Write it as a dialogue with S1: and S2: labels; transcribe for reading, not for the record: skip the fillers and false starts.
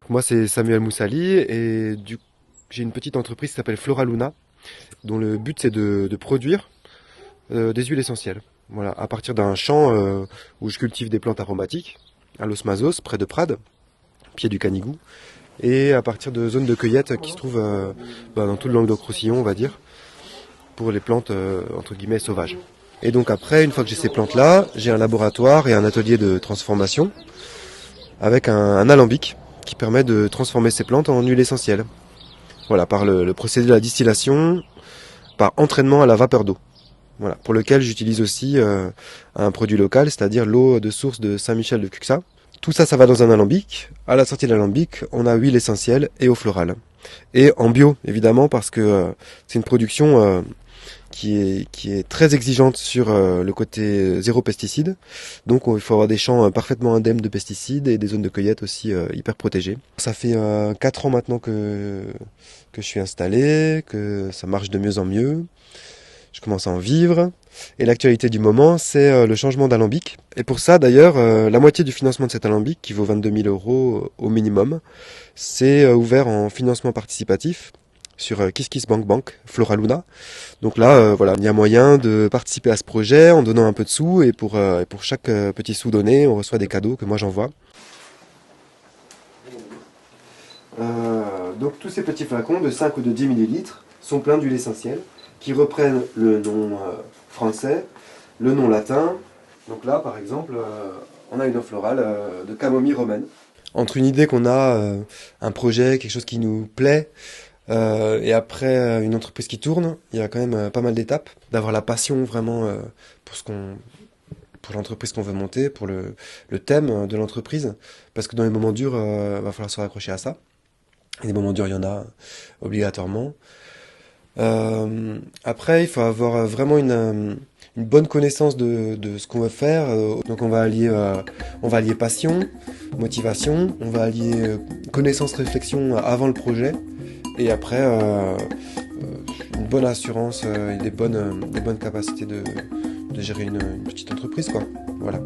S1: Moi, c'est Samuel Moussali et j'ai une petite entreprise qui s'appelle Flora Luna, dont le but c'est de produire des huiles essentielles. Voilà, à partir d'un champ où je cultive des plantes aromatiques, à Los Mazos, près de Prades, pied du Canigou, et à partir de zones de cueillette qui se trouvent dans tout le Languedoc-Roussillon, on va dire, pour les plantes entre guillemets sauvages. Et donc après, une fois que j'ai ces plantes-là, j'ai un laboratoire et un atelier de transformation avec un alambic qui permet de transformer ces plantes en huile essentielle. Voilà, par le procédé de la distillation, par entraînement à la vapeur d'eau. Voilà, pour lequel j'utilise aussi un produit local, c'est-à-dire l'eau de source de Saint-Michel de Cuxa. Tout ça, ça va dans un alambic. À la sortie de l'alambic, on a huile essentielle et eau florale. Et en bio, évidemment, parce que c'est une production qui est très exigeante sur le côté zéro pesticide. Donc il faut avoir des champs parfaitement indemnes de pesticides et des zones de cueillette aussi hyper protégées. Ça fait 4 ans maintenant que je suis installé, que ça marche de mieux en mieux. Je commence à en vivre. Et l'actualité du moment, c'est le changement d'alambic. Et pour ça, d'ailleurs, la moitié du financement de cet alambic, qui vaut 22 000 euros au minimum, c'est ouvert en financement participatif sur KissKissBankBank, Flora Luna. Donc là, voilà, il y a moyen de participer à ce projet en donnant un peu de sous. Et pour chaque petit sou donné, on reçoit des cadeaux que moi j'envoie. Donc tous ces petits flacons de 5 ou de 10 millilitres sont pleins d'huile essentielle qui reprennent le nom français, le nom latin. Donc là, par exemple, on a une eau florale de camomille romaine. Entre une idée qu'on a, un projet, quelque chose qui nous plaît, et après une entreprise qui tourne, il y a quand même pas mal d'étapes. D'avoir la passion vraiment pour pour l'entreprise qu'on veut monter, pour le thème de l'entreprise. Parce que dans les moments durs, va falloir se raccrocher à ça. Et des moments durs, il y en a obligatoirement. Après, il faut avoir vraiment une bonne connaissance de ce qu'on veut faire. Donc on va allier passion, motivation, on va allier connaissance, réflexion avant le projet. Et après, une bonne assurance et des bonnes capacités de gérer une petite entreprise, quoi. Voilà.